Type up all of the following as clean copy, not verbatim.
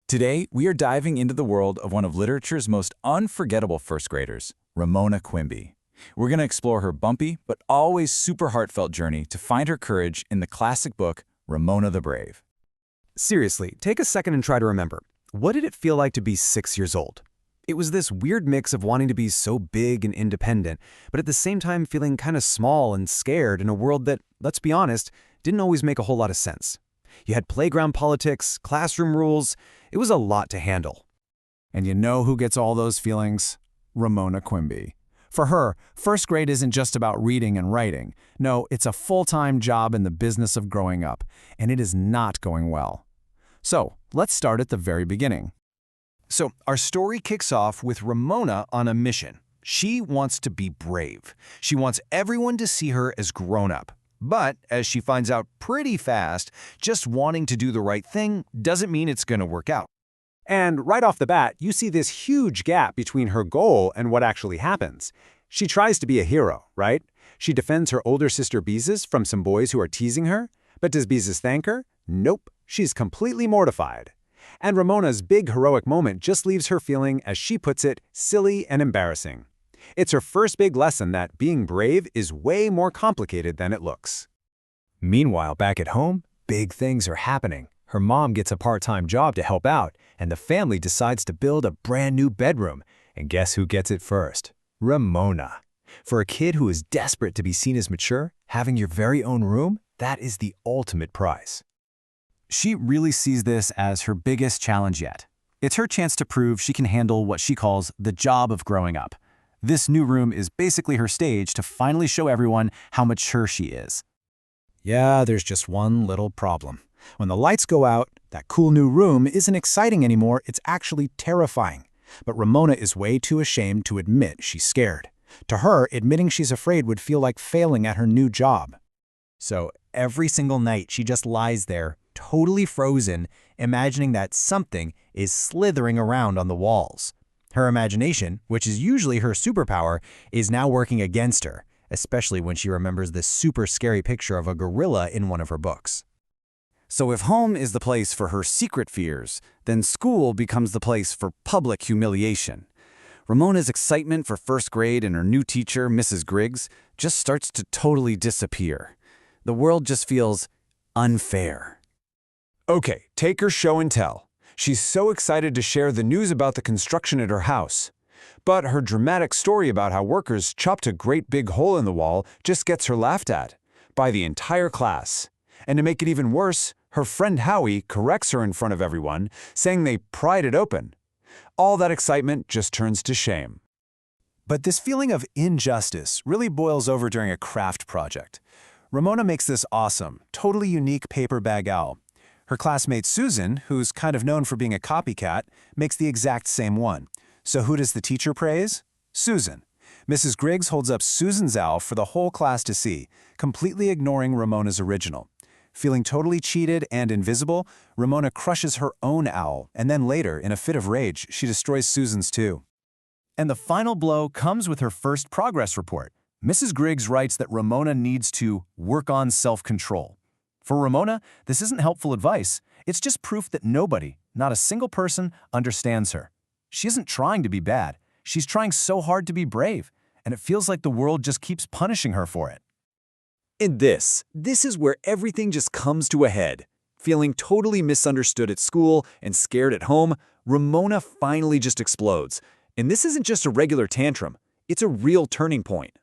Today, we are diving into the world of one of literature's most unforgettable first graders, Ramona Quimby. We're going to explore her bumpy but always super heartfelt journey to find her courage in the classic book, Ramona the Brave. Seriously, take a second and try to remember. What did it feel like to be 6 years old? It was this weird mix of wanting to be so big and independent, but at the same time feeling kind of small and scared in a world that, let's be honest, didn't always make a whole lot of sense. You had playground politics, classroom rules. It was a lot to handle. And you know who gets all those feelings? Ramona Quimby. For her, first grade isn't just about reading and writing. No, it's a full-time job in the business of growing up, and it is not going well. So, let's start at the very beginning. So, our story kicks off with Ramona on a mission. She wants to be brave. She wants everyone to see her as grown up. But, as she finds out pretty fast, just wanting to do the right thing doesn't mean it's going to work out. And right off the bat, you see this huge gap between her goal and what actually happens. She tries to be a hero, right? She defends her older sister Beezus from some boys who are teasing her. But does Beezus thank her? Nope, she's completely mortified. And Ramona's big heroic moment just leaves her feeling, as she puts it, silly and embarrassing. It's her first big lesson that being brave is way more complicated than it looks. Meanwhile, back at home, big things are happening. Her mom gets a part-time job to help out, and the family decides to build a brand new bedroom. And guess who gets it first? Ramona. For a kid who is desperate to be seen as mature, having your very own room, that is the ultimate prize. She really sees this as her biggest challenge yet. It's her chance to prove she can handle what she calls the job of growing up. This new room is basically her stage to finally show everyone how mature she is. Yeah, there's just one little problem. When the lights go out, that cool new room isn't exciting anymore, it's actually terrifying. But Ramona is way too ashamed to admit she's scared. To her, admitting she's afraid would feel like failing at her new job. So every single night she just lies there, totally frozen, imagining that something is slithering around on the walls. Her imagination, which is usually her superpower, is now working against her, especially when she remembers the super scary picture of a gorilla in one of her books. So if home is the place for her secret fears, then school becomes the place for public humiliation. Ramona's excitement for first grade and her new teacher, Mrs. Griggs, just starts to totally disappear. The world just feels unfair. Okay, take her show and tell. She's so excited to share the news about the construction at her house. But her dramatic story about how workers chopped a great big hole in the wall just gets her laughed at by the entire class. And to make it even worse, her friend Howie corrects her in front of everyone, saying they pried it open. All that excitement just turns to shame. But this feeling of injustice really boils over during a craft project. Ramona makes this awesome, totally unique paper bag owl. Her classmate Susan, who's kind of known for being a copycat, makes the exact same one. So who does the teacher praise? Susan. Mrs. Griggs holds up Susan's owl for the whole class to see, completely ignoring Ramona's original. Feeling totally cheated and invisible, Ramona crushes her own owl, and then later, in a fit of rage, she destroys Susan's too. And the final blow comes with her first progress report. Mrs. Griggs writes that Ramona needs to work on self-control. For Ramona, this isn't helpful advice. It's just proof that nobody, not a single person, understands her. She isn't trying to be bad. She's trying so hard to be brave, and it feels like the world just keeps punishing her for it. And this is where everything just comes to a head. Feeling totally misunderstood at school and scared at home, Ramona finally just explodes. And this isn't just a regular tantrum. It's a real turning point.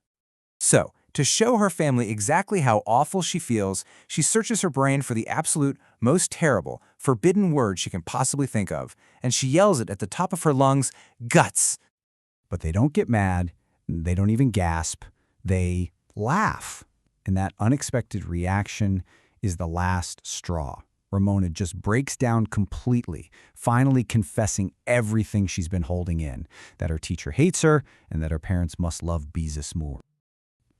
So, to show her family exactly how awful she feels, she searches her brain for the absolute most terrible, forbidden word she can possibly think of, and she yells it at the top of her lungs, guts. But they don't get mad, they don't even gasp, they laugh. And that unexpected reaction is the last straw. Ramona just breaks down completely, finally confessing everything she's been holding in, that her teacher hates her and that her parents must love Beezus more.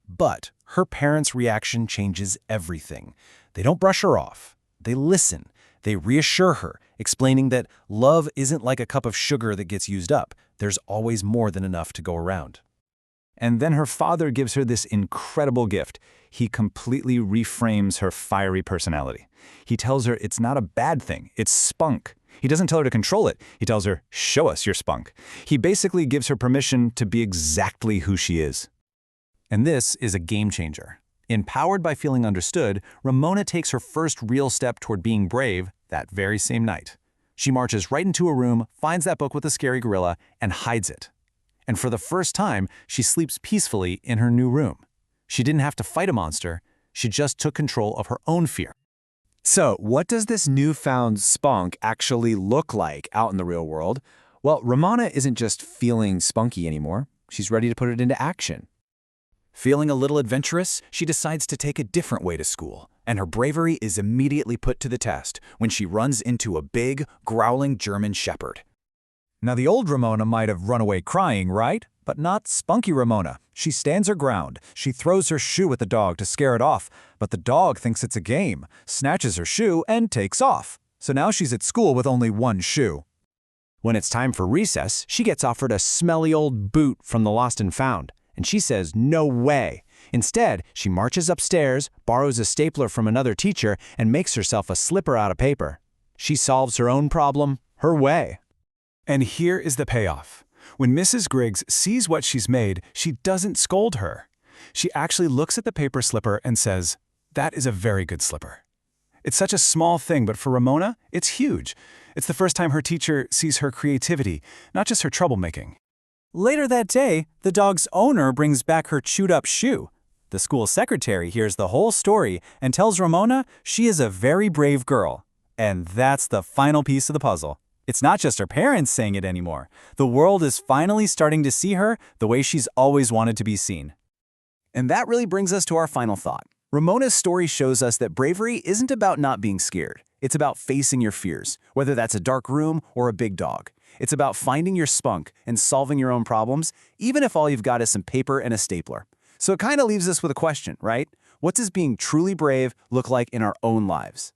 But her parents' reaction changes everything. They don't brush her off. They listen. They reassure her, explaining that love isn't like a cup of sugar that gets used up. There's always more than enough to go around. And then her father gives her this incredible gift. He completely reframes her fiery personality. He tells her it's not a bad thing, it's spunk. He doesn't tell her to control it. He tells her, show us your spunk. He basically gives her permission to be exactly who she is. And this is a game changer. Empowered by feeling understood, Ramona takes her first real step toward being brave that very same night. She marches right into a room, finds that book with the scary gorilla, and hides it. And for the first time, she sleeps peacefully in her new room. She didn't have to fight a monster. She just took control of her own fear. So, what does this newfound spunk actually look like out in the real world? Well, Ramona isn't just feeling spunky anymore. She's ready to put it into action. Feeling a little adventurous, she decides to take a different way to school, and her bravery is immediately put to the test when she runs into a big, growling German shepherd. Now, the old Ramona might have run away crying, right? But not spunky Ramona. She stands her ground. She throws her shoe at the dog to scare it off, but the dog thinks it's a game, snatches her shoe, and takes off. So now she's at school with only one shoe. When it's time for recess, she gets offered a smelly old boot from the Lost and Found, and she says no way. Instead, she marches upstairs, borrows a stapler from another teacher, and makes herself a slipper out of paper. She solves her own problem her way. And here is the payoff. When Mrs. Griggs sees what she's made, she doesn't scold her. She actually looks at the paper slipper and says, "That is a very good slipper." It's such a small thing, but for Ramona, it's huge. It's the first time her teacher sees her creativity, not just her troublemaking. Later that day, the dog's owner brings back her chewed-up shoe. The school secretary hears the whole story and tells Ramona she is a very brave girl. And that's the final piece of the puzzle. It's not just her parents saying it anymore. The world is finally starting to see her the way she's always wanted to be seen. And that really brings us to our final thought. Ramona's story shows us that bravery isn't about not being scared. It's about facing your fears, whether that's a dark room or a big dog. It's about finding your spunk and solving your own problems, even if all you've got is some paper and a stapler. So it kind of leaves us with a question, right? What does being truly brave look like in our own lives?